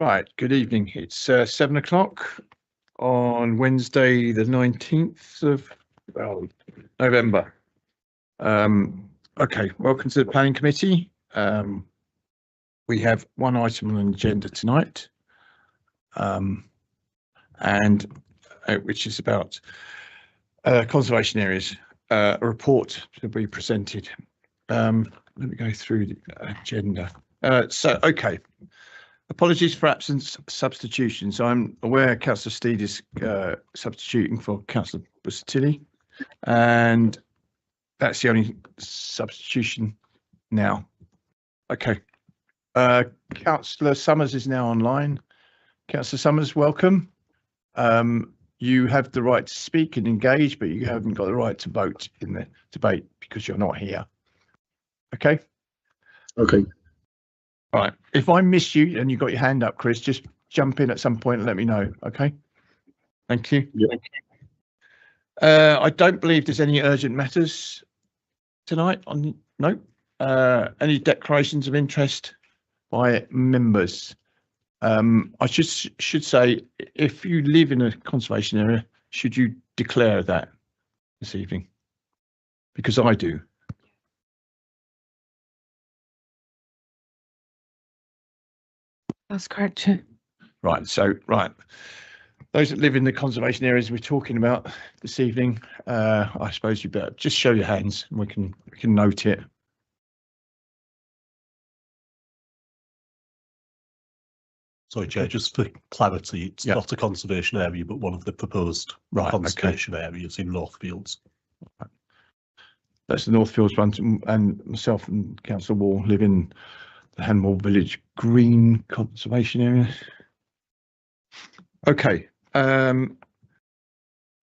Right, good evening. It's 7 o'clock on Wednesday, the 19th of November. Okay, welcome to the Planning Committee. We have one item on the agenda tonight, which is about conservation areas, a report to be presented. Let me go through the agenda. Okay. Apologies for absence substitutions. I'm aware Councillor Steed is substituting for Councillor Busuttilli, and that's the only substitution now. Okay. Councillor Summers is now online. Councillor Summers, welcome. You have the right to speak and engage, but you haven't got the right to vote in the debate because you're not here. Okay? Okay. All right. If I miss you and you got your hand up, Chris, just jump in at some point and let me know. Okay. Thank you. Yeah. I don't believe there's any urgent matters tonight. No. Any declarations of interest by members? I should say, if you live in a conservation area, should you declare that this evening? Because I do. That's correct, Chair. Right. Those that live in the conservation areas we're talking about this evening, I suppose you better just show your hands and we can note it. Sorry, Chair, just for clarity, it's not a conservation area, but one of the proposed conservation areas in Northfields. Right. That's the Northfields one, and myself and Councillor Wall live in the Hanmore Village Green Conservation Area. Okay,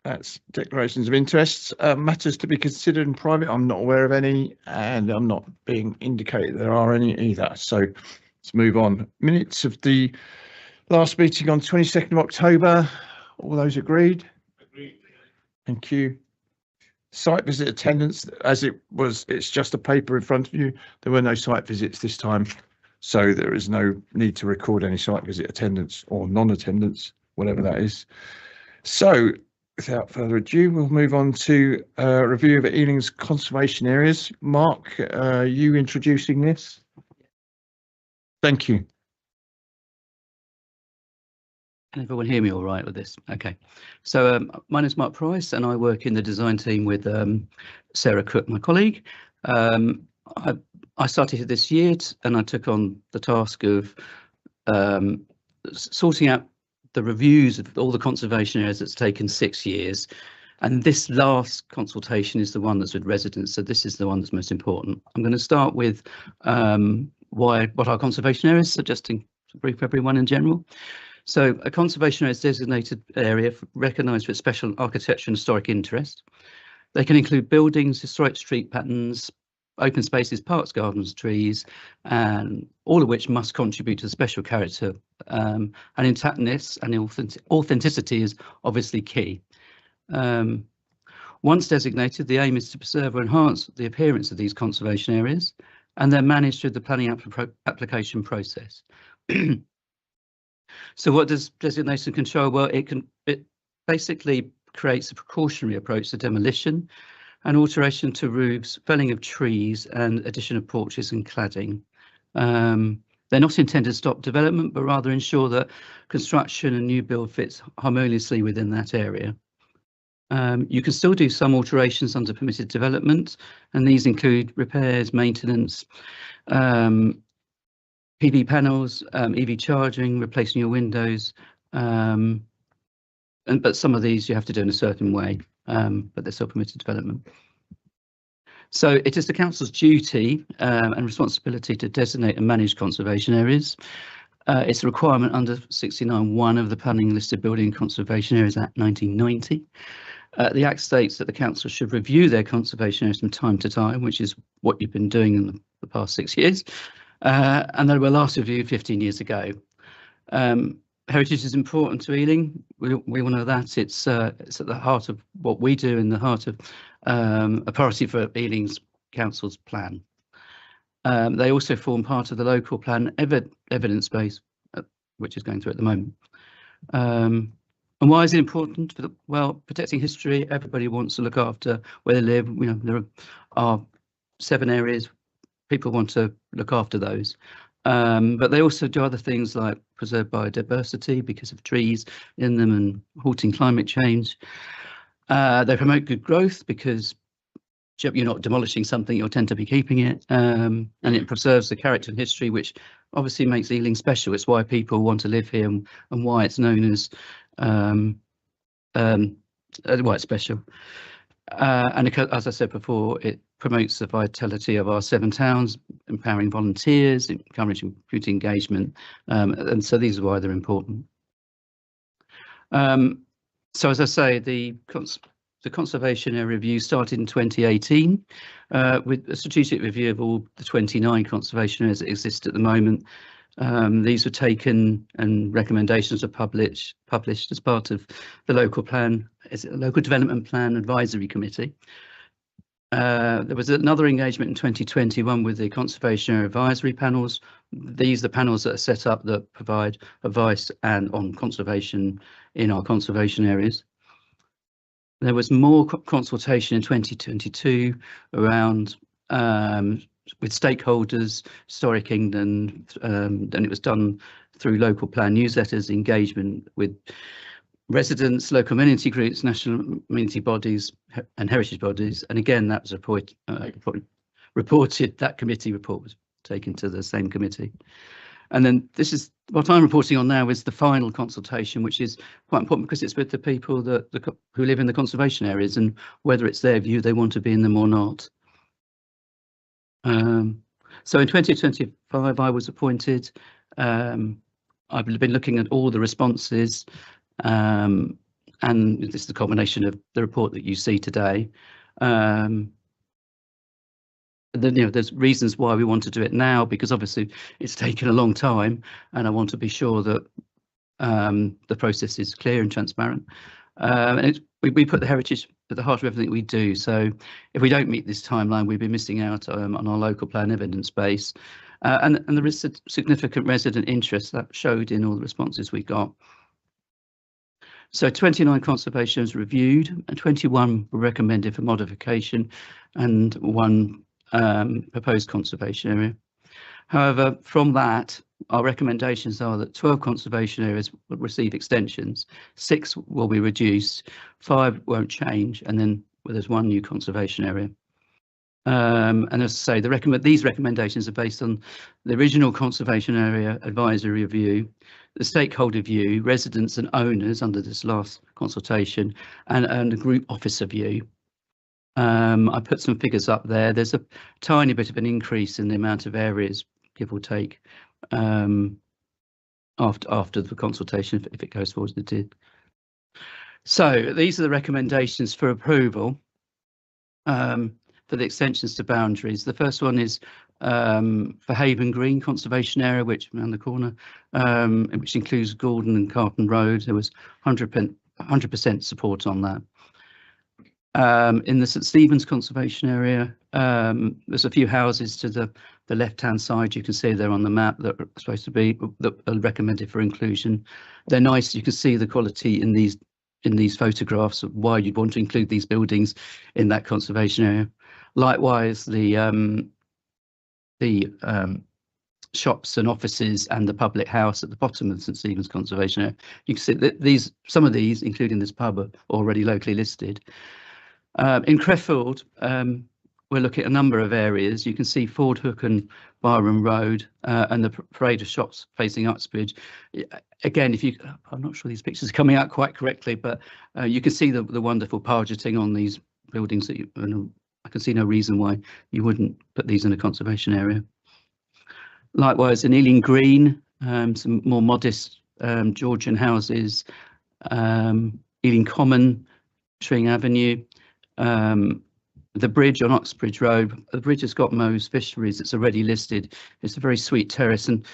that's declarations of interest. Matters to be considered in private, I'm not aware of any, and I'm not being indicated there are any either. So let's move on. Minutes of the last meeting on 22nd of October. All those agreed? Agreed. Thank you. Site visit attendance, as it's just a paper in front of you. There were no site visits this time, so there is no need to record any site visit attendance or non-attendance, whatever that is. So without further ado, we'll move on to a review of Ealing's conservation areas. Mark, you introducing this? Thank you. Can everyone hear me all right with this? Okay. So my name is Mark Price and I work in the design team with Sarah Cook, my colleague. I started here this year and I took on the task of sorting out the reviews of all the conservation areas. That's taken 6 years. And this last consultation is the one that's with residents. So this is the one that's most important. I'm going to start with what are conservation areas, suggesting to brief everyone in general. So a conservation area is a designated area recognised for its special architecture and historic interest. They can include buildings, historic street patterns, open spaces, parks, gardens, trees, and all of which must contribute to the special character. And intactness and authenticity is obviously key. Once designated, the aim is to preserve or enhance the appearance of these conservation areas, and they're managed through the planning application process. So what does designation control? Well, it basically creates a precautionary approach to demolition and alteration to roofs, felling of trees and addition of porches and cladding. They're not intended to stop development, but rather ensure that construction and new build fits harmoniously within that area. You can still do some alterations under permitted development, and these include repairs, maintenance, PV panels, EV charging, replacing your windows, but some of these you have to do in a certain way, but they're still permitted development. So it is the council's duty and responsibility to designate and manage conservation areas. It's a requirement under 69(1) of the Planning Listed Building Conservation Areas Act 1990. The Act states that the council should review their conservation areas from time to time, which is what you've been doing in the past 6 years. And they were last reviewed 15 years ago. Heritage is important to Ealing. We all know that. It's at the heart of what we do, in the heart of a priority for Ealing's council's plan. They also form part of the local plan evidence base which is going through at the moment. And why is it important? Well, protecting history, everybody wants to look after where they live. You know, there are 7 areas, people want to look after those. But they also do other things like preserve biodiversity because of trees in them and halting climate change. They promote good growth because you're not demolishing something, you'll tend to be keeping it. And it preserves the character and history, which obviously makes Ealing special. It's why people want to live here and why it's known as why it's special. And as I said before, it promotes the vitality of our 7 towns, empowering volunteers, encouraging community engagement, and so these are why they're important. So as I say, the Conservation Area Review started in 2018 with a strategic review of all the 29 conservation areas that exist at the moment. These were taken and recommendations are published as part of the local development plan advisory committee. There was another engagement in 2021 with the conservation area advisory panels. These are the panels that are set up that provide advice and on conservation in our conservation areas. There was more consultation in 2022 around with stakeholders, Historic England, and it was done through local plan newsletters, engagement with residents, local community groups, national community bodies and heritage bodies. And again, that was reported, that committee report was taken to the same committee. And then this is what I'm reporting on now is the final consultation, which is quite important because it's with the people who live in the conservation areas and whether it's their view they want to be in them or not. So in 2025, I was appointed. I've been looking at all the responses, and this is the combination of the report that you see today. There's reasons why we want to do it now, because obviously it's taken a long time, and I want to be sure that the process is clear and transparent. And we put the heritage at the heart of everything we do. So if we don't meet this timeline, we'd be missing out on our local plan evidence base. And there is significant resident interest that showed in all the responses we got. So 29 conservations reviewed, and 21 were recommended for modification, and 1 proposed conservation area. However, from that, our recommendations are that 12 conservation areas will receive extensions, 6 will be reduced, 5 won't change, and then there's 1 new conservation area. And as I say, these recommendations are based on the original conservation area advisory review, the stakeholder view, residents and owners under this last consultation, and a group officer view. I put some figures up there. There's a tiny bit of an increase in the amount of areas, give or take, after the consultation, if it goes forward as it did. So these are the recommendations for approval for the extensions to boundaries. The first one is for Haven Green Conservation Area, which around the corner, which includes Gordon and Carlton Road. There was 100% support on that. In the St Stephen's Conservation Area, there's a few houses to the left-hand side. You can see they're on the map that are supposed to be that are recommended for inclusion. They're nice. You can see the quality in these photographs of why you'd want to include these buildings in that conservation area. Likewise, the shops and offices and the public house at the bottom of the St Stephen's Conservation Area. You can see that some of these, including this pub, are already locally listed. In Crefeld, we're looking at a number of areas. You can see Ford Hook and Byron Road and the parade of shops facing Uxbridge. Again, I'm not sure these pictures are coming out quite correctly, but you can see the wonderful pargeting on these buildings and I can see no reason why you wouldn't put these in a conservation area. Likewise, in Ealing Green, some more modest Georgian houses, Ealing Common, Tring Avenue, the bridge on Uxbridge Road. The bridge has got Moe's Fisheries. It's already listed. It's a very sweet terrace. And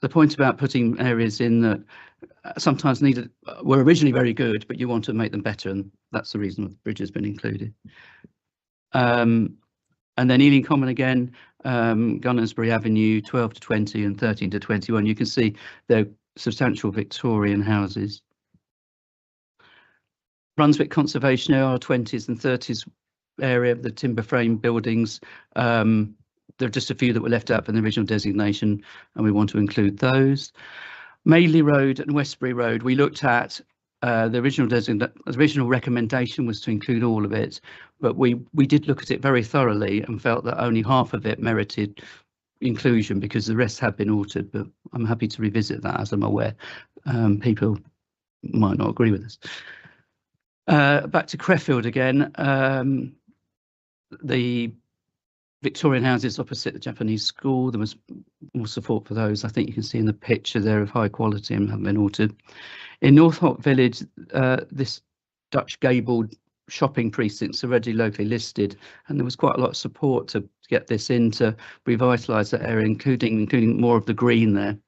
the point about putting areas in that sometimes were originally very good, but you want to make them better. And that's the reason the bridge has been included. And then Ealing Common again, Gunnersbury Avenue, 12 to 20 and 13 to 21. You can see they're substantial Victorian houses. Brunswick Conservation Area, our 20s and 30s area, the timber frame buildings. There are just a few that were left out from the original designation, and we want to include those. Madeley Road and Westbury Road, we looked at the original recommendation was to include all of it, but we did look at it very thoroughly and felt that only half of it merited inclusion because the rest had been altered. But I'm happy to revisit that, as I'm aware people might not agree with us. Back to Crefeld again. The Victorian houses opposite the Japanese school, there was more support for those. I think you can see in the picture there of high quality and haven't been altered. In Northolt Village, this Dutch gabled shopping precinct's already locally listed, and there was quite a lot of support to get this in to revitalise that area, including more of the green there.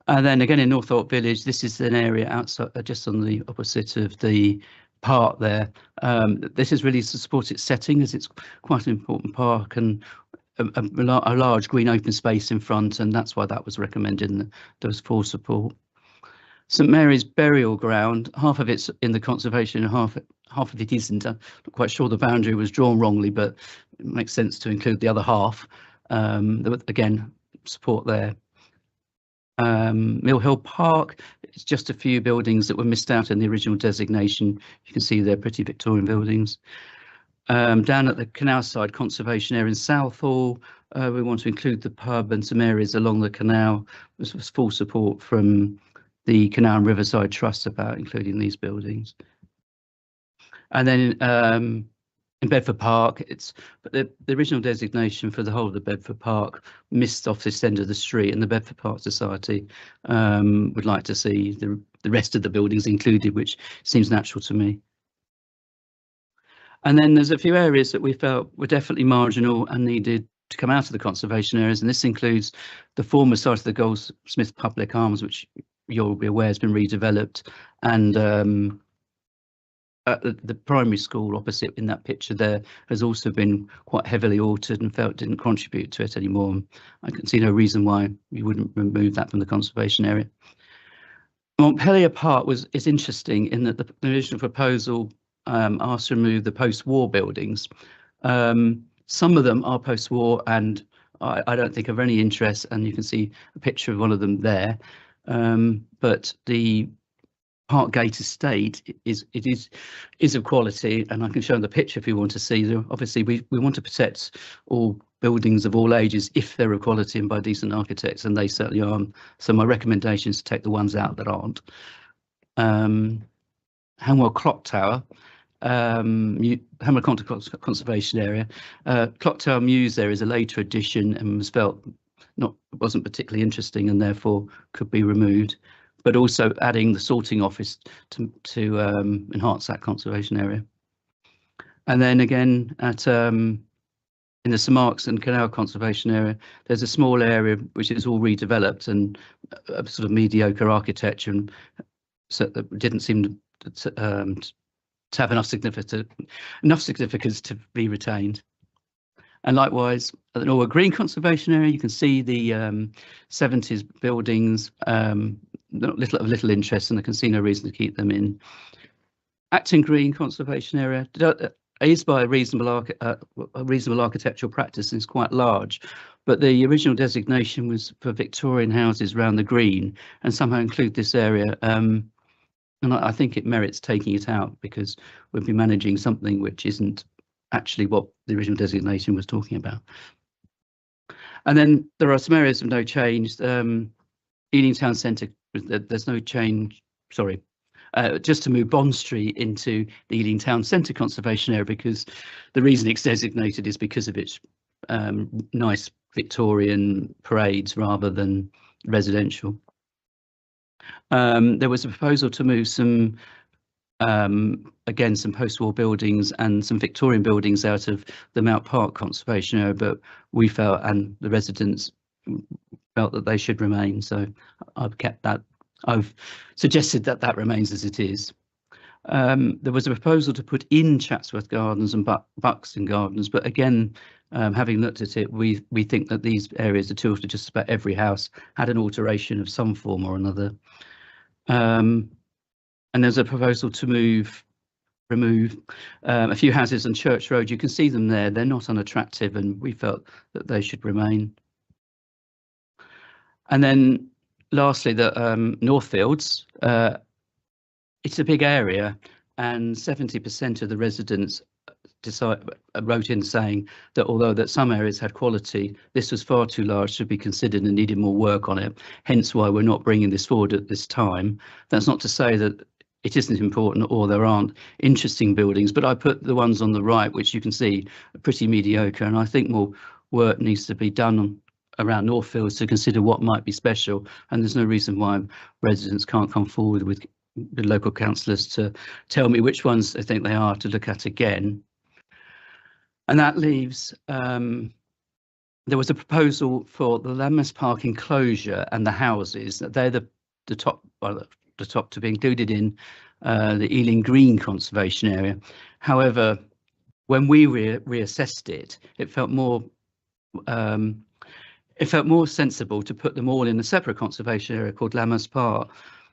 And then again in Northolt Village, this is an area outside, just on the opposite of the park there. This is really to support its setting, as it's quite an important park and a large green open space in front, and that's why that was recommended and there was full support. St Mary's Burial Ground, half of it's in the conservation and half of it isn't. I'm not quite sure the boundary was drawn wrongly, but it makes sense to include the other half. There was, again, support there. Mill Hill Park, it's just a few buildings that were missed out in the original designation. You can see they're pretty Victorian buildings. Down at the canal side conservation area in Southall, we want to include the pub and some areas along the canal. There was full support from the Canal and Riverside Trust about including these buildings. And then in Bedford Park, but the original designation for the whole of the Bedford Park missed off this end of the street, and the Bedford Park Society would like to see the rest of the buildings included, which seems natural to me. And then there's a few areas that we felt were definitely marginal and needed to come out of the conservation areas, and this includes the former site of the Goldsmith Public Arms, which you'll be aware has been redeveloped, and the primary school opposite in that picture there has also been quite heavily altered and felt didn't contribute to it anymore. I can see no reason why you wouldn't remove that from the conservation area. Montpellier Park is interesting in that the original proposal asked to remove the post-war buildings. Some of them are post-war and I don't think of any interest, and you can see a picture of one of them there. But the Parkgate estate is of quality, and I can show the picture if you want to see. Obviously, we want to protect all buildings of all ages if they're of quality and by decent architects, and they certainly are. So my recommendation is to take the ones out that aren't. Hanwell Clock Tower, Hanwell Conservation Area. Clock Tower Mews there is a later addition and was felt wasn't particularly interesting and therefore could be removed, but also adding the sorting office to enhance that conservation area. And then again at in the St Marks and Canal Conservation Area, there's a small area which is all redeveloped and a sort of mediocre architecture, and so that didn't seem to have enough significance to be retained. And likewise, at the Norwood Green Conservation Area, you can see the 70s buildings, little interest, and I can see no reason to keep them in. Acton Green Conservation Area is by a reasonable architectural practice and is quite large, but the original designation was for Victorian houses around the green, and somehow include this area. And I think it merits taking it out because we'll be managing something which isn't actually what the original designation was talking about. And then there are some areas of no change. Ealing Town Centre, there's no change. Sorry, just to move Bond Street into the Ealing Town Centre Conservation Area, because the reason it's designated is because of its nice Victorian parades rather than residential. There was a proposal to move some again, some post-war buildings and some Victorian buildings out of the Mount Park Conservation Area, but we felt, and the residents felt, that they should remain. So I've kept that. I've suggested that that remains as it is. There was a proposal to put in Chatsworth Gardens and Buxton Gardens, but again, having looked at it, we think that these areas, the two of just about every house, had an alteration of some form or another. And there's a proposal to remove a few houses on Church Road. You can see them there. They're not unattractive, and we felt that they should remain. And then lastly, the Northfields. It's a big area, and 70% of the residents wrote in saying that although that some areas had quality, this was far too large to be considered and needed more work on it. Hence why we're not bringing this forward at this time. That's not to say that it isn't important or there aren't interesting buildings, but I put the ones on the right, which you can see are pretty mediocre, and I think more work needs to be done around Northfields to consider what might be special, and there's no reason why residents can't come forward with the local councillors to tell me which ones they think they are to look at again. And that leaves, there was a proposal for the Lammas Park enclosure and the houses. They're the top to be included in the Ealing Green Conservation Area. However, when we reassessed it, it felt more sensible to put them all in a separate conservation area called Lammas Park.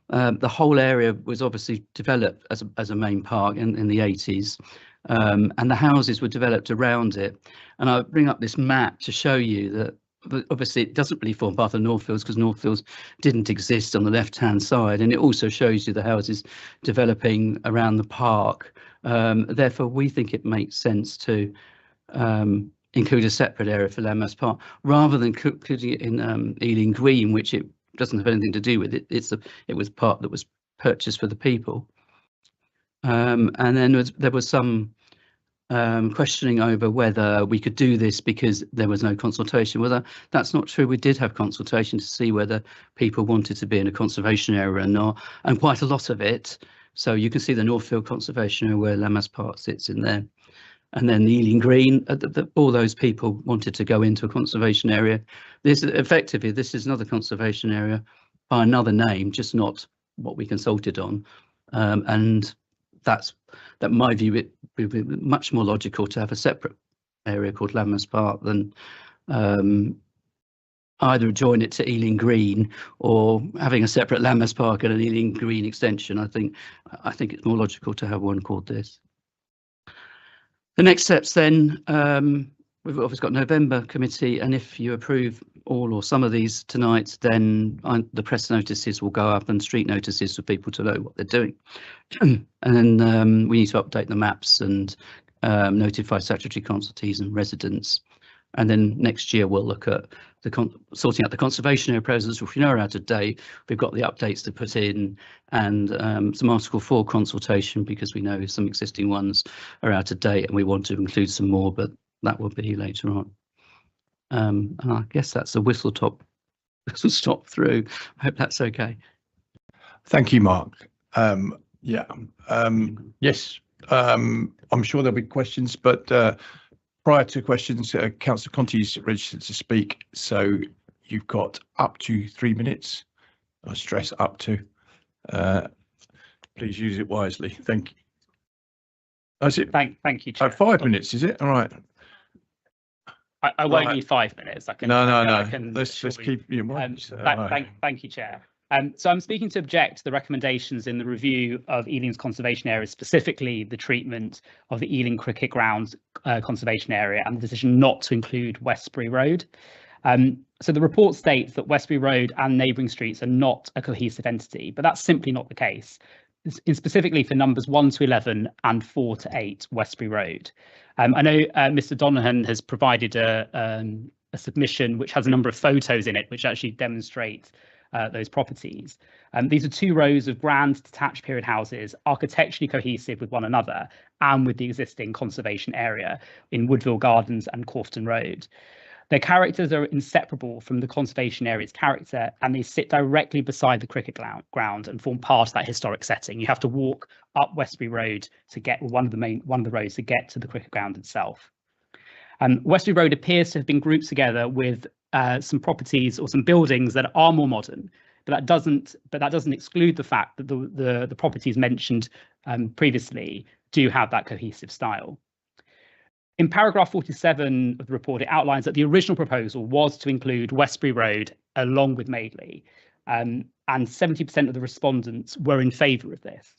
The whole area was obviously developed as a main park in the 80s, and the houses were developed around it. And I bring up this map to show you that obviously it doesn't really form part of Northfields because Northfields didn't exist on the left-hand side, and it also shows you the houses developing around the park. Therefore, we think it makes sense to include a separate area for Lammas Park rather than including it in Ealing Green, which it doesn't have anything to do with it. It was part that was purchased for the people. And then there was some questioning over whether we could do this because there was no consultation. Well, that's not true. We did have consultation to see whether people wanted to be in a conservation area or not, and quite a lot of it. So you can see the Northfield Conservation Area where Lammas Park sits in there. And then the Ealing Green, all those people wanted to go into a conservation area. This is another conservation area by another name, just not what we consulted on. And that, in my view, it would be much more logical to have a separate area called Lammas Park than either join it to Ealing Green or having a separate Lammas Park and an Ealing Green extension. I think it's more logical to have one called this. The next steps then, we've obviously got November committee, and if you approve all or some of these tonight, then the press notices will go up and street notices for people to know what they're doing. And then we need to update the maps and notify statutory consultees and residents. And then next year we'll look at sorting out the conservation area proposals, which we know are out of date. We've got the updates to put in and some Article 4 consultation because we know some existing ones are out of date and we want to include some more, but that will be later on. And I guess that's a whistle stop through. I hope that's okay. Thank you, Mark. Yes, I'm sure there'll be questions, but prior to questions, Councillor Conti's registered to speak, so you've got up to 3 minutes. I stress up to. Please use it wisely. Thank you. Is it? Thank you, Chair. 5 minutes, is it? All right. I won't need 5 minutes. I can. No. I can Let's keep you. Thank you, Chair. So I'm speaking to object to the recommendations in the review of Ealing's conservation areas, specifically the treatment of the Ealing Cricket Ground conservation area and the decision not to include Westbury Road. So the report states that Westbury Road and neighbouring streets are not a cohesive entity, but that's simply not the case. Specifically for numbers 1 to 11 and 4 to 8 Westbury Road. I know Mr. Donohan has provided a submission which has a number of photos in it which actually demonstrate those properties. These are 2 rows of grand detached period houses, architecturally cohesive with one another and with the existing conservation area in Woodville Gardens and Corfton Road. Their characters are inseparable from the conservation area's character, and they sit directly beside the cricket ground and form part of that historic setting. You have to walk up Westbury Road to get one of the roads to get to the cricket ground itself. Westbury Road appears to have been grouped together with some properties or some buildings that are more modern. but that doesn't exclude the fact that the properties mentioned previously do have that cohesive style. In paragraph 47 of the report, it outlines that the original proposal was to include Westbury Road along with Madeley, and 70% of the respondents were in favour of this.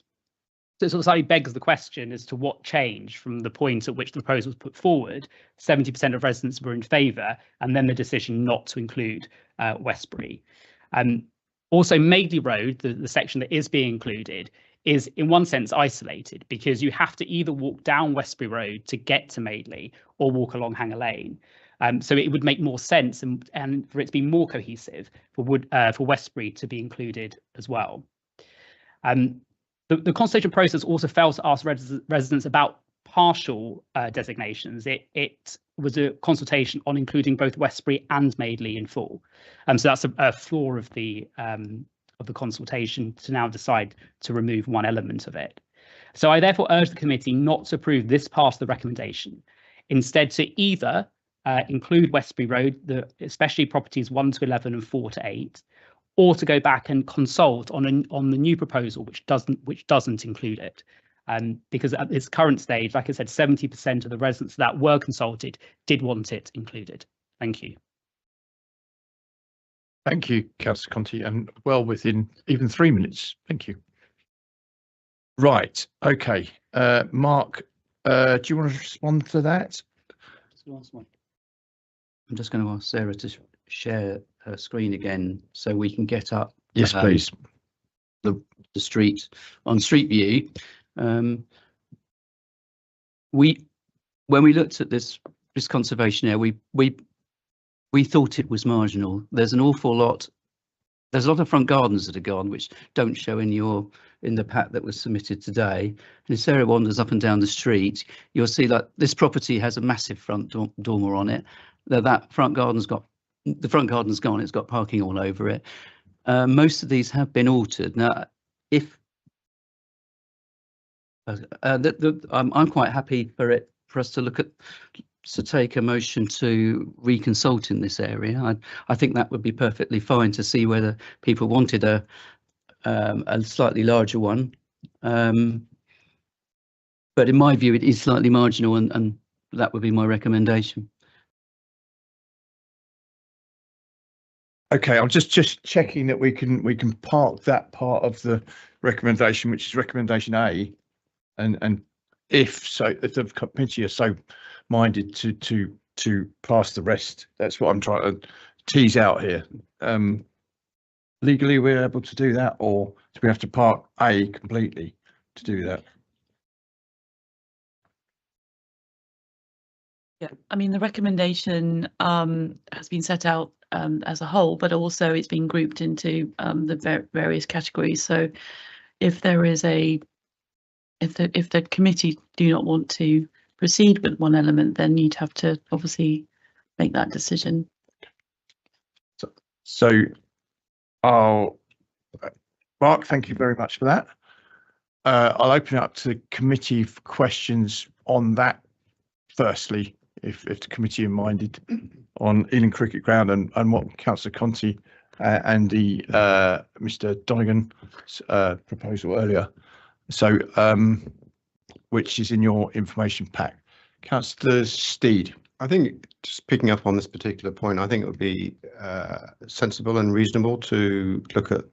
So it sort of slightly begs the question as to what changed from the point at which the proposal was put forward. 70% of residents were in favour, and then the decision not to include Westbury. Also, Madeley Road, the section that is being included, is in one sense isolated because you have to either walk down Westbury Road to get to Madeley or walk along Hanger Lane. So it would make more sense and for it to be more cohesive for Westbury to be included as well. The consultation process also failed to ask residents about partial designations. It was a consultation on including both Westbury and Madeley in full. So that's a flaw of the consultation to now decide to remove one element of it. So I therefore urge the committee not to approve this part of the recommendation. Instead, to either include Westbury Road, especially properties 1 to 11 and 4 to 8, or to go back and consult on the new proposal which doesn't include it. Because at its current stage, like I said, 70% of the residents that were consulted did want it included. Thank you. Thank you, Councillor Conti, and well within even 3 minutes. Thank you. Right. Okay. Mark, do you want to respond to that? I'm just going to ask Sarah to share her screen again so we can get up. Yes, please. The street on Street View. When we looked at this conservation area, we thought it was marginal. There's an awful lot. There's a lot of front gardens that are gone, which don't show in the pack that was submitted today. And if Sarah wanders up and down the street, you'll see that this property has a massive front dormer on it. The front garden's gone. It's got parking all over it. Most of these have been altered. Now, if I'm quite happy for us to take a motion to reconsult in this area. I think that would be perfectly fine to see whether people wanted a slightly larger one. But in my view, it is slightly marginal, and that would be my recommendation. Okay, I'm just checking that we can park that part of the recommendation, which is recommendation A, and if the committee are so minded to pass the rest, that's what I'm trying to tease out here. Legally, we're able to do that, or do we have to park A completely to do that? Yeah, I mean, the recommendation has been set out as a whole, but also it's been grouped into the various categories. So if there is if the committee do not want to proceed with one element, then you'd have to obviously make that decision. So Mark, thank you very much for that. I'll open it up to the committee for questions on that. Firstly, if the committee are minded on Ealing Cricket Ground and what Councillor Conti and the Mr. Donegan's proposal earlier. So, which is in your information pack. Councillor Steed. I think just picking up on this particular point, I think it would be sensible and reasonable to look at,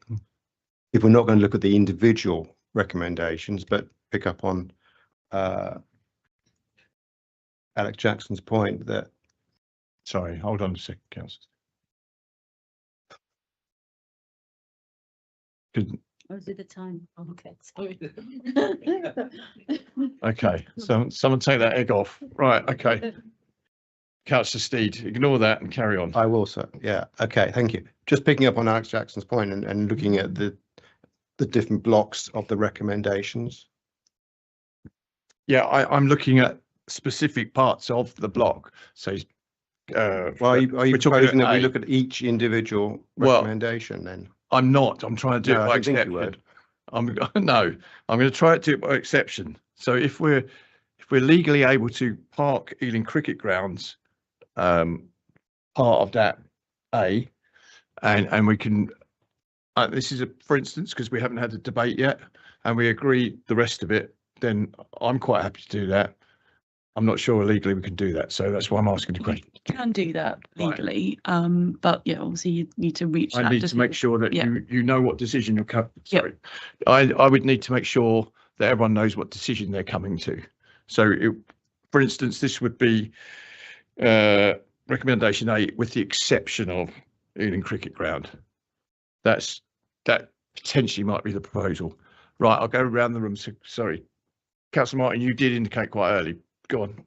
if we're not going to look at the individual recommendations, but pick up on Alex Jackson's point that. Sorry, hold on a second, Councillor. Oh, is it the time? Oh, okay, sorry. Okay, so someone take that egg off. Right, okay. Councillor Steed, ignore that and carry on. I will, sir. Yeah, okay, thank you. Just picking up on Alex Jackson's point and looking at the different blocks of the recommendations. Yeah, I'm looking at specific parts of the block. So, well, are you proposing that we look at each individual recommendation then? I'm not. I'm trying to do it by exception. I'm going to try to do it by exception. So if we're legally able to park Ealing Cricket Grounds, part of that A, and we can this is for instance, because we haven't had a debate yet and we agree the rest of it, then I'm quite happy to do that. I'm not sure legally we can do that, so that's why I'm asking the question. You can do that Right. legally, but yeah, obviously you need to reach. I that need to make sure that Yeah. you know what decision you're coming. Yep. Sorry, I would need to make sure that everyone knows what decision they're coming to. So, for instance, this would be recommendation 8, with the exception of Ealing Cricket Ground. That potentially might be the proposal. Right, I'll go around the room. So, sorry, Councillor Martin, you did indicate quite early. Go on.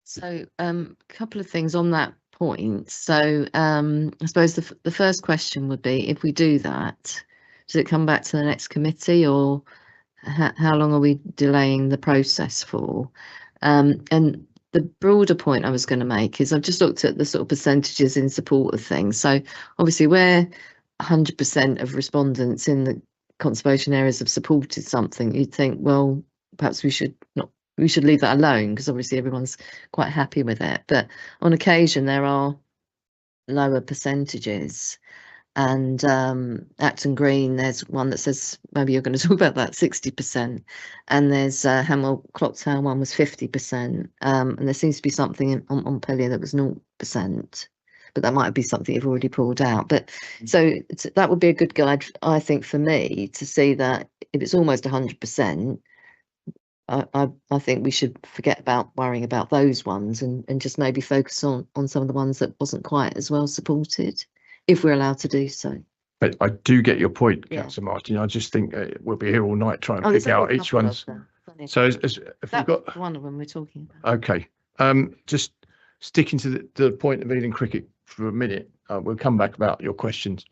So, a couple of things on that point. So, I suppose the first question would be, if we do that, does it come back to the next committee, or how long are we delaying the process for? And the broader point I was going to make is I've just looked at the sort of percentages in support of things. So, obviously, where 100% of respondents in the conservation areas have supported something, you'd think, well, perhaps we should leave that alone, because obviously everyone's quite happy with it. But on occasion there are lower percentages, and Acton Green, there's one that says, maybe you're going to talk about that, 60%, and there's Hemel Clocktown one was 50%, and there seems to be something on Montpellier that was 0%, but that might be something you've already pulled out. But so that would be a good guide, I think, for me to see that if it's almost 100%, I think we should forget about worrying about those ones and just maybe focus on some of the ones that wasn't quite as well supported, if we're allowed to do so. But I do get your point, Yeah. Councillor Martin. I just think we'll be here all night trying to there's pick only out a each couple one's. of them. So if we've That's got, one of them we're talking about. okay, just sticking to the point of Ealing Cricket for a minute, we'll come back about your questions.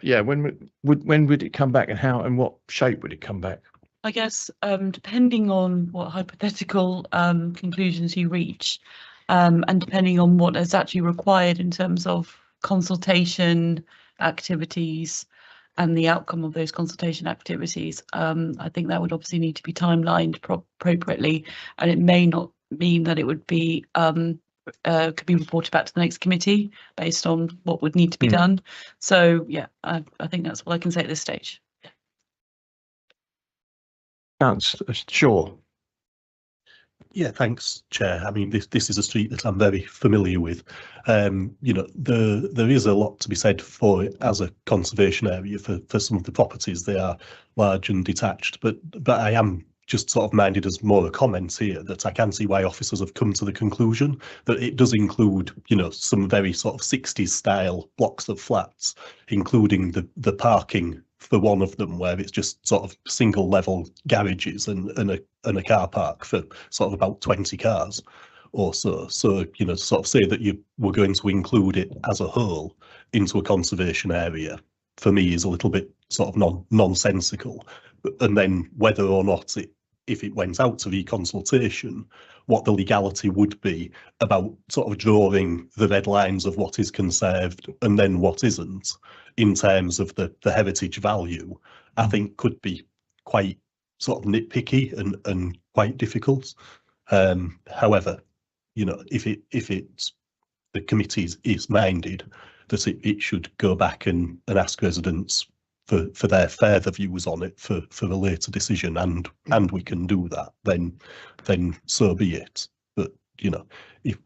Yeah, when would it come back, and how and what shape would it come back? I guess depending on what hypothetical conclusions you reach, and depending on what is actually required in terms of consultation activities and the outcome of those consultation activities, I think that would obviously need to be timelined appropriately, and it may not mean that it would be could be reported back to the next committee based on what would need to be done. So yeah, I think that's all I can say at this stage. Sure. Yeah, thanks, Chair. I mean, this is a street that I'm very familiar with. You know, there is a lot to be said for it as a conservation area for some of the properties. They are large and detached, but I am just sort of minded as more a comment here that I can see why officers have come to the conclusion that it does include, you know, some very sort of 60s style blocks of flats, including the parking for one of them, where it's just sort of single level garages and a car park for sort of about 20 cars or so. So, you know, sort of say that you were going to include it as a whole into a conservation area, for me, is a little bit sort of nonsensical. And then whether or not if it went out to reconsultation, what the legality would be about sort of drawing the red lines of what is conserved and then what isn't in terms of the heritage value, I think could be quite sort of nitpicky and quite difficult. However, you know, if it's the committee is minded that it should go back and ask residents for their further views on it for a later decision, and we can do that, then so be it. But you know, if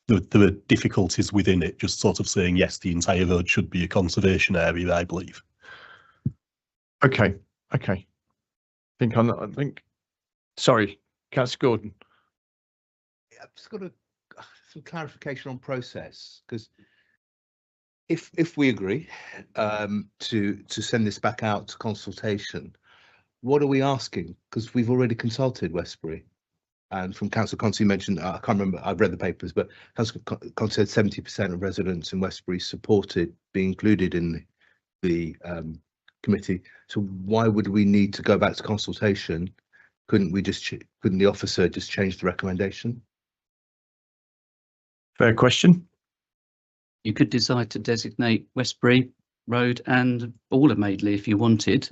there are difficulties within it, just sort of saying yes, the entire road should be a conservation area, I believe. Okay. I think. Sorry, Councillor Gordon. I've just got some clarification on process, because if we agree to send this back out to consultation, what are we asking? Because we've already consulted Westbury, and from Councillor Conte mentioned, I can't remember, I've read the papers, but Councillor Conte said 70% of residents in Westbury supported being included in the committee. So why would we need to go back to consultation? Couldn't the officer just change the recommendation? Fair question. You could decide to designate Westbury Road and all of Madeley if you wanted.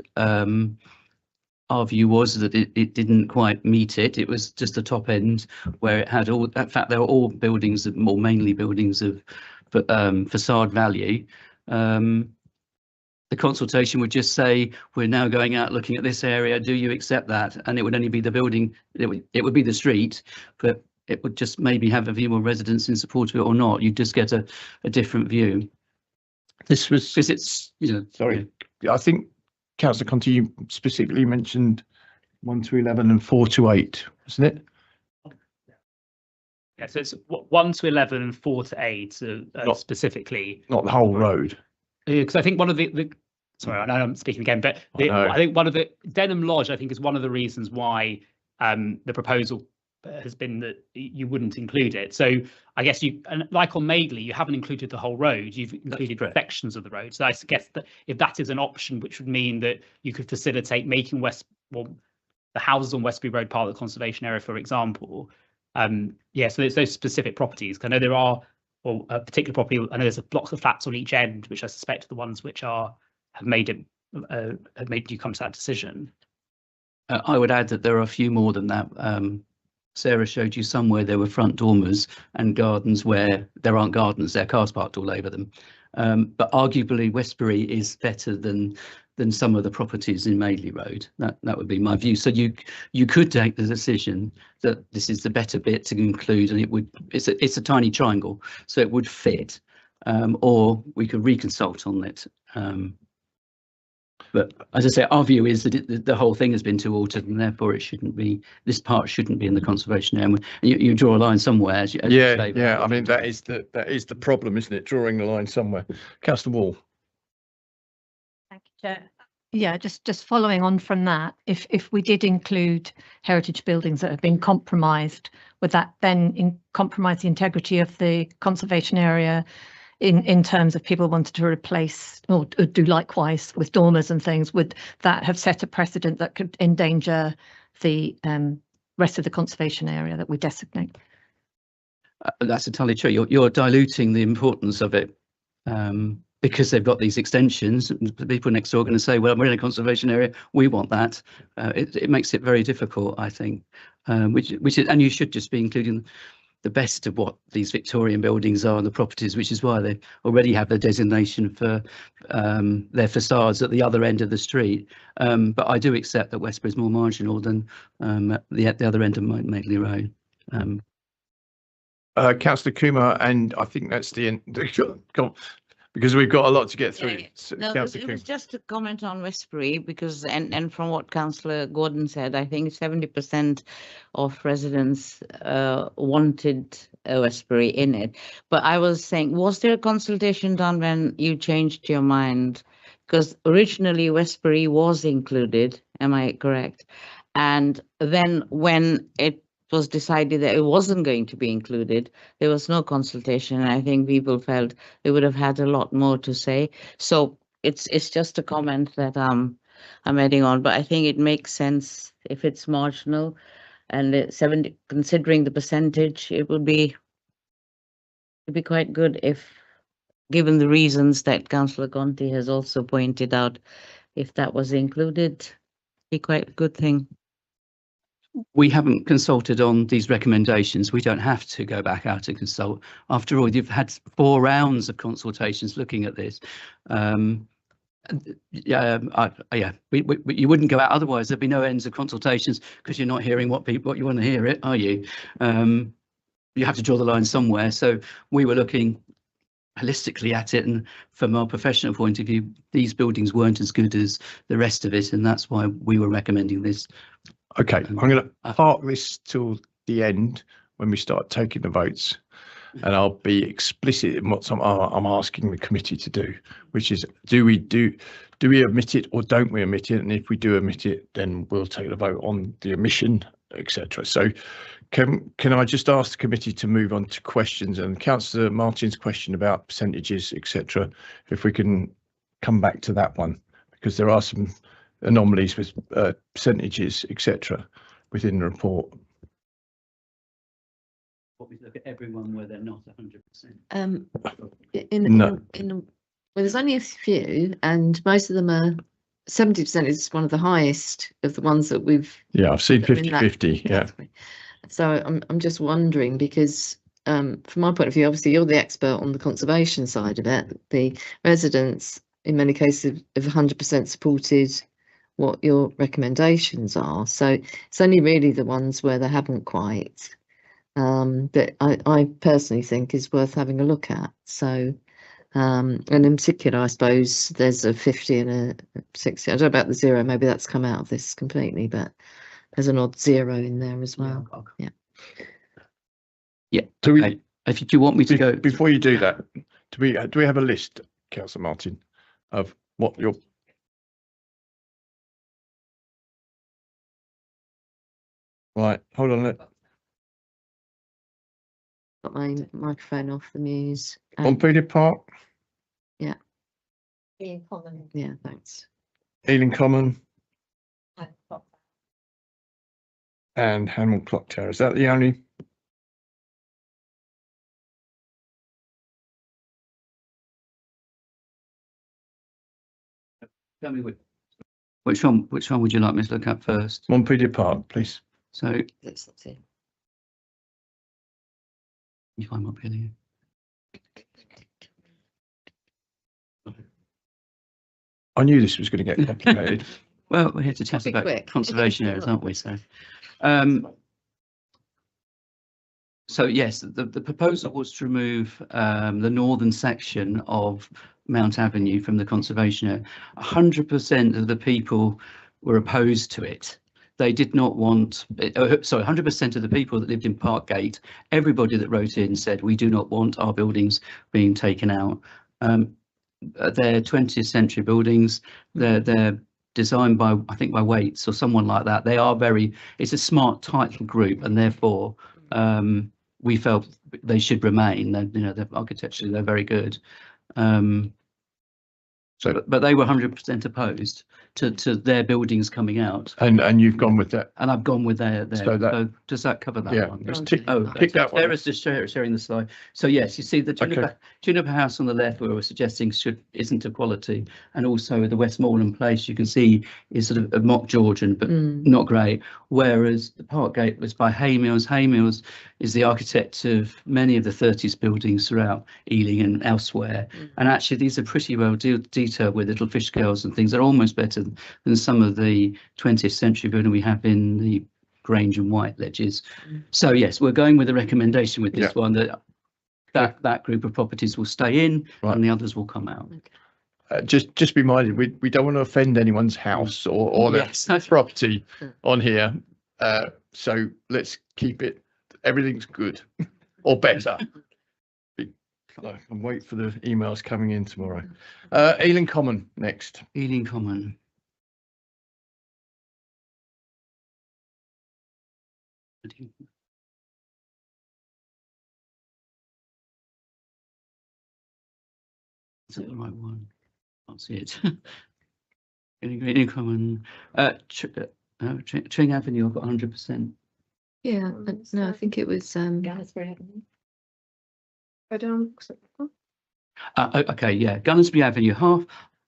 Our view was that it didn't quite meet it. It was just the top end where it had all, in fact, they were all buildings, or mainly buildings of facade value. The consultation would just say, we're now going out looking at this area, do you accept that? And it would only be the building, it would be the street, but it would just maybe have a few more residents in support of it or not. You'd just get a different view. This was, Because it's, you know, sorry, I think Councillor Conti, you specifically mentioned 1 to 11 and 4 to 8, wasn't it? Yeah, so it's 1 to 11 and 4 to 8 Not- specifically. Not the whole road. Because I think one of the sorry, I know I'm speaking again, but know. I think one of the Denham Lodge, I think, is one of the reasons why the proposal has been that you wouldn't include it. So I guess you, and like on Madeley, you haven't included the whole road, you've included sections of the road. So I guess that if that is an option, which would mean that you could facilitate making the houses on Westbury Road part of the conservation area, for example. Yeah, so there's those specific properties. I know there are, or a particular property, I know there's blocks of flats on each end, which I suspect are the ones which have made you come to that decision. I would add that there are a few more than that. Sarah showed you somewhere there were front dormers and gardens where there aren't gardens, there are cars parked all over them. But arguably Westbury is better than some of the properties in Madeley Road. That would be my view. So you could take the decision that this is the better bit to include, and it's a tiny triangle, so it would fit, or we could reconsult on it. But as I say, our view is that the whole thing has been too altered, and therefore this part shouldn't be in the conservation area. And you draw a line somewhere. As you say, Yeah. I mean, that is the problem, isn't it? Drawing the line somewhere. Councillor Wall. Thank you, Chair. Yeah, just following on from that, if we did include heritage buildings that have been compromised, would that then compromise the integrity of the conservation area in terms of people wanted to replace or do likewise with dormers and things? Would that have set a precedent that could endanger the rest of the conservation area that we designate? That's entirely true. You're diluting the importance of it. Because they've got these extensions, the people next door are going to say, well, we're in a conservation area, we want that. It makes it very difficult, I think, which is, and you should just be including the best of what these Victorian buildings are and the properties, which is why they already have the designation for their facades at the other end of the street. But I do accept that Westbury is more marginal than the other end of Madeley Road. Councillor Kumar, and I think that's the end. Because we've got a lot to get through. Yeah. So, No, Councillor it was Kumar. just to comment on Westbury because, and from what Councillor Gordon said, I think 70% of residents wanted Westbury in it. But I was saying, was there a consultation done when you changed your mind? Because originally Westbury was included, am I correct? And then when it was decided that it wasn't going to be included, there was no consultation, and I think people felt they would have had a lot more to say. So it's just a comment that I'm adding on, but I think it makes sense if it's marginal, and 70, considering the percentage, it'd be quite good if, given the reasons that Councillor Conti has also pointed out, if that was included, be quite a good thing. We haven't consulted on these recommendations. We don't have to go back out and consult. After all, you've had 4 rounds of consultations looking at this. You wouldn't go out otherwise. There'd be no ends of consultations because you're not hearing what you want to hear, are you? You have to draw the line somewhere. So we were looking holistically at it, and from our professional point of view, these buildings weren't as good as the rest of it, and that's why we were recommending this. Okay, I'm going to park this till the end when we start taking the votes, and I'll be explicit in what I'm asking the committee to do, which is do we omit it or don't we omit it? And if we do omit it, then we'll take the vote on the omission, etc. So can I just ask the committee to move on to questions, and Councillor Martin's question about percentages, etc. If we can come back to that one, because there are some anomalies with percentages, etc. within the report. What we look at everyone where they're not 100%. Well, there's only a few, and most of them are 70% is one of the highest of the ones that we've. Yeah, I've seen 50-50. Yeah. So I'm just wondering, because from my point of view, obviously you're the expert on the conservation side of it. The residents, in many cases, have 100% supported what your recommendations are. So it's only really the ones where they haven't quite, that I personally think is worth having a look at. So, and in particular, I suppose there's a 50 and a 60. I don't know about the 0, maybe that's come out of this completely, but there's an odd 0 in there as well. Yeah. Yeah. Do we, Okay. If you, do you want me to go? before you do that, do we have a list, Councillor Martin, of what your right? Hold on. Got my microphone off the news. On Peter Park, Yeah, thanks. Ealing Common, and Hemel Clock Tower. Is that the only? Tell me which one would you like me to look at first? Montpelier Park, please. So Let's see. you find Montpelier. I knew this was going to get complicated. Well, we're here to chat be about quick. conservation areas, aren't we? So yes, the proposal was to remove the northern section of Mount Avenue from the conservation area. 100% of the people were opposed to it. They did not want, 100% of the people that lived in Parkgate, everybody that wrote in said, we do not want our buildings being taken out. They're 20th century buildings. They're designed by, I think, by Waits or someone like that. They are it's a smart title group, and therefore we felt they should remain. They're architecturally, they're very good. But they were 100% opposed to their buildings coming out. And you've gone with that. And I've gone with their. So does that cover that Yeah, one? just tick Oh, that one. Sarah's just sharing the slide. So yes, you see the Juniper House on the left, where we're suggesting isn't of quality, and also the Westmoreland Place you can see is sort of a mock Georgian, but not great. Whereas the Parkgate was by Haymills. Haymills is the architect of many of the 30s buildings throughout Ealing and elsewhere. And actually, these are pretty well detailed with little fish scales and things. They're almost better than some of the 20th century building we have in the Grange and White ledges. So yes, we're going with a recommendation with this one that group of properties will stay in and the others will come out. Just be minded, we don't want to offend anyone's house or their property on here. So let's keep it, everything's good or better. I can wait for the emails coming in tomorrow. Ealing Common next. Ealing Common. Is that the right one? Can't see it. Ealing Common. Tring Avenue, I've got 100%. Yeah, no, I think it was Gunnersbury Avenue. Okay, yeah, Gunnersbury Avenue,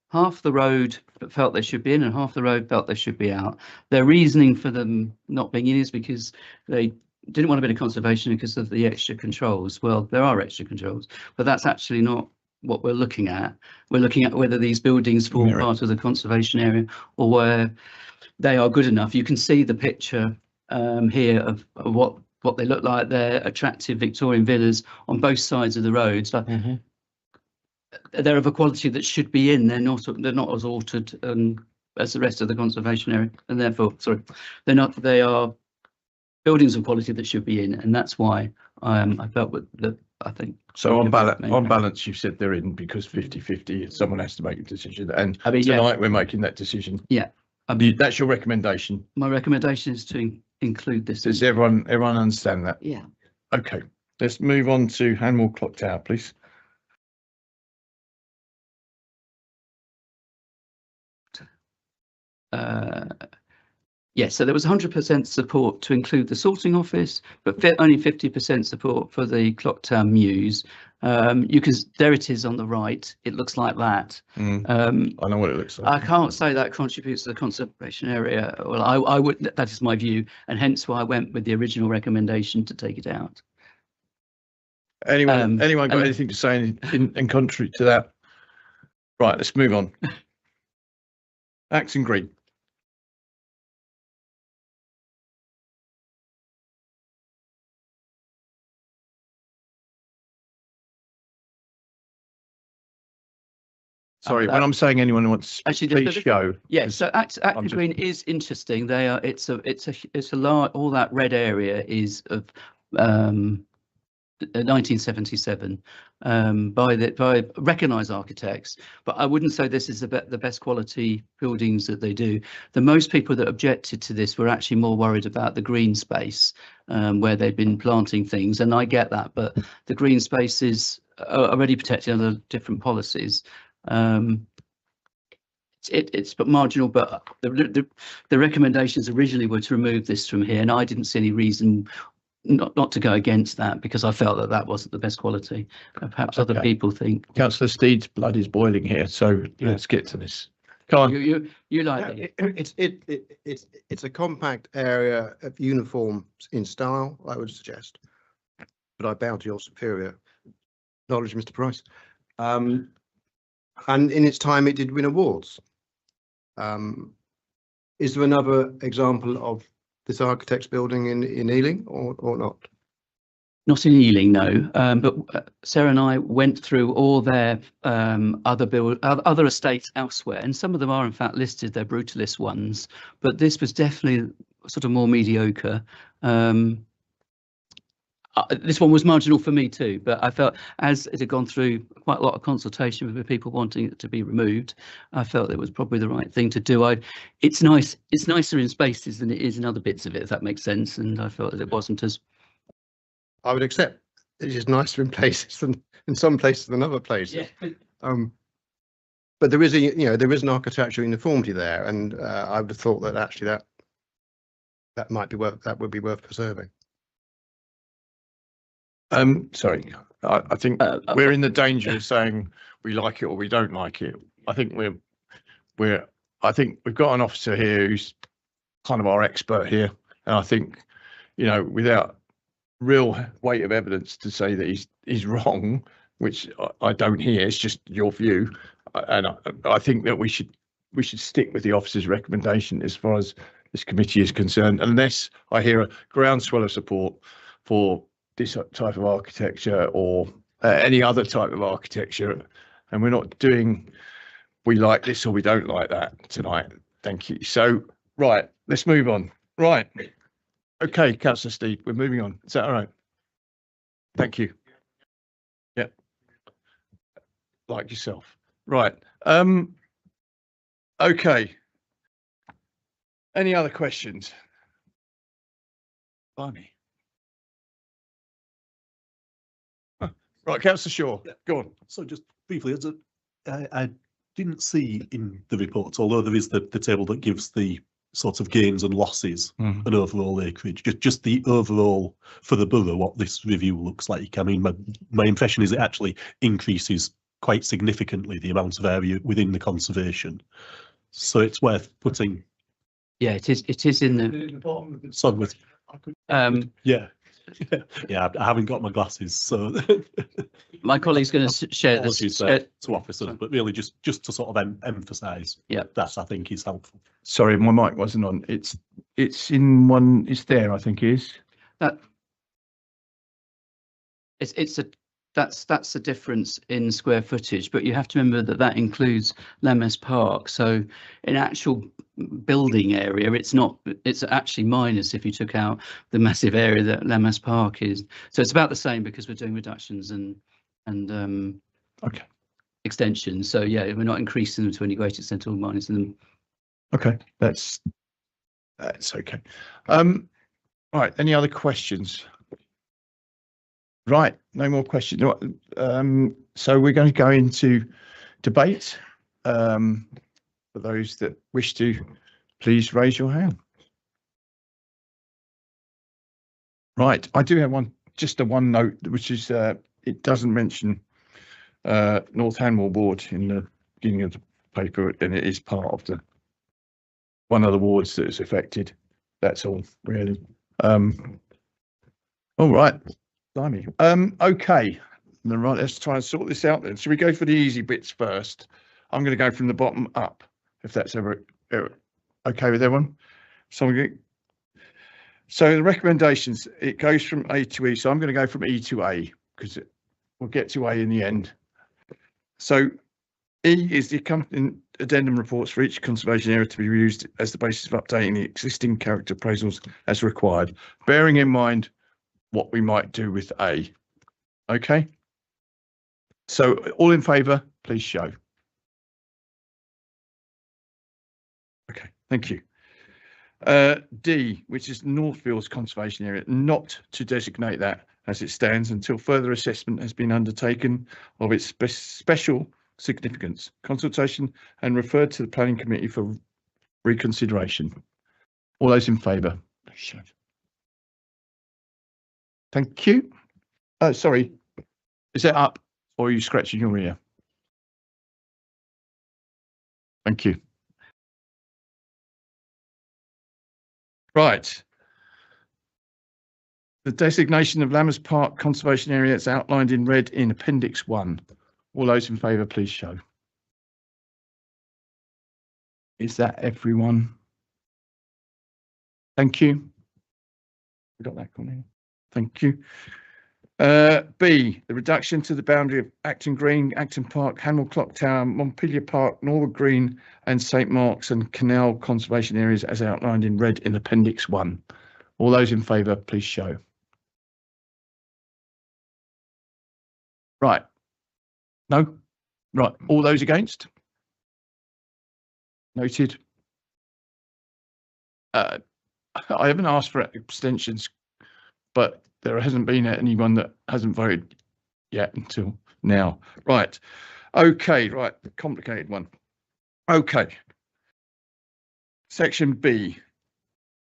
half the road felt they should be in and half the road felt they should be out. Their reasoning for them not being in is because they didn't want a bit of conservation because of the extra controls. Well, there are extra controls, but that's actually not what we're looking at. We're looking at whether these buildings form part of the conservation area or where they are good enough. You can see the picture here of what they look like. They're attractive Victorian villas on both sides of the roads. Like, they're of a quality that should be in. They're not as altered as the rest of the conservation area, and therefore, they're not. They are buildings of quality that should be in, and that's why I felt that I think. So on balance, you said they're in because 50-50. Someone has to make a decision, and I mean, tonight we're making that decision. Yeah, that's your recommendation. My recommendation is to include this. Does everyone understand that? Yeah. Okay, let's move on to Hanwell Clock Tower, please. Yes, so there was 100% support to include the sorting office, but only 50% support for the Clock Tower Mews. There it is on the right. It looks like that. I know what it looks like. I can't say that contributes to the conservation area. Well, I would. That is my view, and hence why I went with the original recommendation to take it out. Anyone got and- anything to say in contrary to that? Right, let's move on. Axon Green. Sorry, when I'm saying anyone who wants, Actually, please show. Yeah, so Acton just- Green is interesting. They are. It's a large. All that red area is of 1977 by recognised architects, but I wouldn't say this is the best quality buildings that they do. The most people that objected to this were actually more worried about the green space where they've been planting things, and I get that, but the green spaces are already protected under different policies. It's but marginal, but the recommendations originally were to remove this from here, and I didn't see any reason not to go against that because I felt that wasn't the best quality. Perhaps other people think. Councillor Steed's blood is boiling here, so let's get to this. Come on. You like it? It's a compact area of uniform in style, I would suggest. But I bow to your superior knowledge, Mr. Price. And in its time, it did win awards. Is there another example of this architect's building in Ealing or not? Not in Ealing, no. But Sarah and I went through all their other estates elsewhere, and some of them are in fact listed. They're brutalist ones, but this was definitely sort of more mediocre. This one was marginal for me too, but I felt as it had gone through quite a lot of consultation with the people wanting it to be removed, I felt it was probably the right thing to do. It's nice. It's nicer in spaces than it is in other bits of it, if that makes sense. And I felt that it wasn't as. I would accept it is nicer in places than in some places than other places. Yeah. But there is there is an architectural uniformity there, and I would have thought that actually that would be worth preserving. Sorry, I think we're in the danger of saying we like it or we don't like it. I think I think we've got an officer here who's kind of our expert here, and I think, without real weight of evidence to say that he's wrong, which I don't hear. It's just your view, and I think that we should stick with the officer's recommendation as far as this committee is concerned, unless I hear a groundswell of support for this type of architecture or any other type of architecture, and we're not doing we like this or we don't like that tonight. Thank you. So right, let's move on. Right, okay, Councillor Steed, we're moving on. Is that all right? Thank you. Yeah, like yourself. Right. Okay, any other questions? Blimey. Right, Councillor Shaw, go on. So just briefly, I didn't see in the report, although there is the table that gives the sort of gains and losses and overall acreage, just the overall for the borough, what this review looks like. I mean, my impression is it actually increases quite significantly the amount of area within the conservation. So it's worth putting. Yeah, it is in the. Sorry, with. Yeah. Yeah, I haven't got my glasses, so my colleague's going to share this to officers, but really just to sort of emphasise. Yeah, that I think is helpful. Sorry, my mic wasn't on. It's in one. It's there. I think is that. That's the difference in square footage, but you have to remember that includes Lemmas Park. So in actual building area, it's actually minus if you took out the massive area that Lemmas Park is. So it's about the same because we're doing reductions and okay, extensions. So yeah, we're not increasing them to any great extent or minusing them. Okay, that's okay. Right, any other questions? Right, no more questions. So we're going to go into debate. For those that wish to, please raise your hand. Right, I do have just a one note, which is it doesn't mention North Hanwell Ward in the beginning of the paper, and it is part of one of the wards that is affected. That's all, really. All right. Blimey. Okay. Right, let's try and sort this out then. Should we go for the easy bits first? I'm going to go from the bottom up, if that's ever okay with everyone. So the recommendations, it goes from A to E. So I'm going to go from E to A because we'll get to A in the end. So E is the accompanying addendum reports for each conservation area to be used as the basis of updating the existing character appraisals as required, bearing in mind what we might do with A. Okay. So all in favour, please show. Okay, thank you. D, which is Northfields Conservation Area, not to designate that as it stands until further assessment has been undertaken of its special significance, consultation, and referred to the Planning Committee for reconsideration. All those in favour, please show. Thank you. Oh, sorry. Is that up or are you scratching your ear? Thank you. Right. The designation of Lammers Park Conservation Area is outlined in red in Appendix 1. All those in favour, please show. Is that everyone? Thank you. We got that on here. Thank you. B, the reduction to the boundary of Acton Green, Acton Park, Hanwell Clock Tower, Montpelier Park, Norwood Green and St Mark's and Canal conservation areas as outlined in red in Appendix 1. All those in favour, please show. Right. No? Right. All those against? Noted. I haven't asked for abstentions, but there hasn't been anyone that hasn't voted yet until now. Right. Okay. Right. Complicated one. Okay. Section B.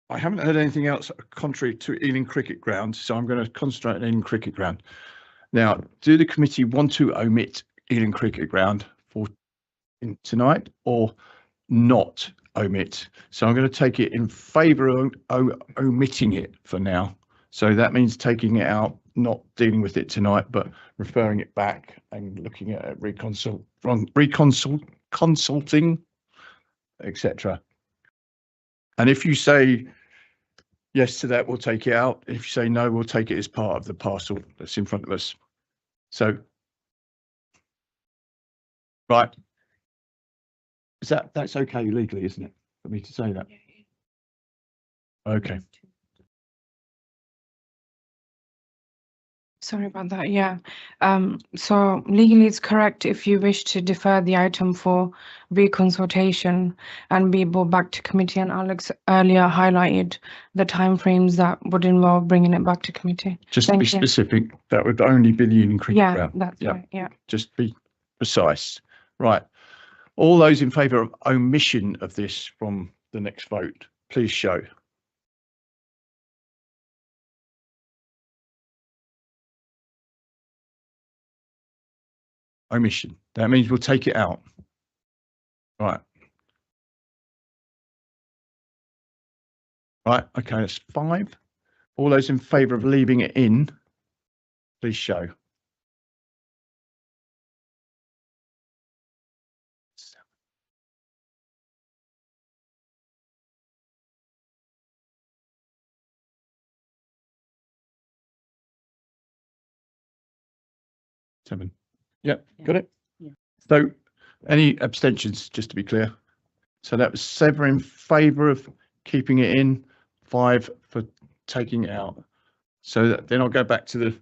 I haven't heard anything else contrary to Ealing Cricket Ground, so I'm going to concentrate on Ealing Cricket Ground. Now, do the committee want to omit Ealing Cricket Ground for tonight or not omit? So I'm going to take it in favour of omitting it for now. So that means taking it out, not dealing with it tonight, but referring it back and looking at it, consulting, etc. And if you say yes to that, we'll take it out. If you say no, we'll take it as part of the parcel that's in front of us. So, right. That's okay legally, isn't it, for me to say that? Okay. Sorry about that. Yeah. So legally it's correct if you wish to defer the item for reconsultation and be brought back to committee, and Alex earlier highlighted the timeframes that would involve bringing it back to committee. Just to be specific, that would only be the Ealing Cricket Ground. That's right. Yeah. Just be precise. Right. All those in favour of omission of this from the next vote, please show. Omission. That means we'll take it out. Right. Right. Okay, that's 5. All those in favour of leaving it in, please show. 7. Yep, got it. Yeah. So any abstentions, just to be clear? So that was 7 in favour of keeping it in, 5 for taking it out. So then I'll go back to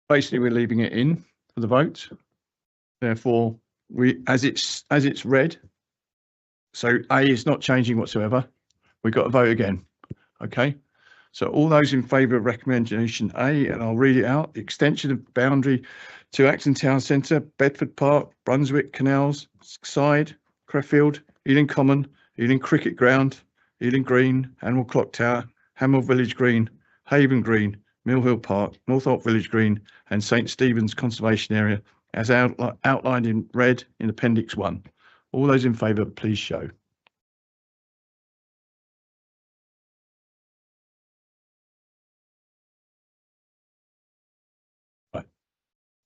basically we're leaving it in for the vote. Therefore, as it's read, so A is not changing whatsoever. We've got to vote again. Okay. So all those in favour of recommendation A, and I'll read it out: the extension of boundary to Acton Town Centre, Bedford Park, Brunswick Canals, Side, Creffield, Ealing Common, Ealing Cricket Ground, Ealing Green, Hanwell Clock Tower, Hamwell Village Green, Haven Green, Mill Hill Park, Northolt Village Green, and St Stephen's Conservation Area, as outlined in red in Appendix 1. All those in favour, please show.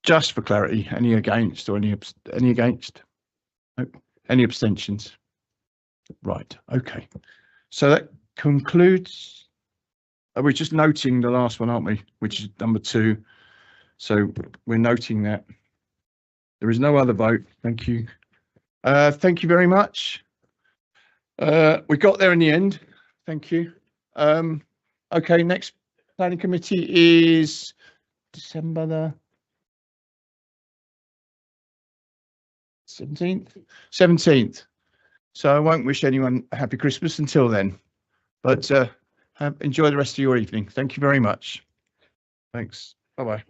just for clarity, any against or any against? No. Any abstentions? Right, okay. So that concludes. We're just noting the last one, aren't we? Which is number 2. So we're noting that. There is no other vote. Thank you. Thank you very much. We got there in the end. Thank you. Okay, next planning committee is December the 17th. So I won't wish anyone a happy Christmas until then, but enjoy the rest of your evening. Thank you very much. Thanks. Bye-bye.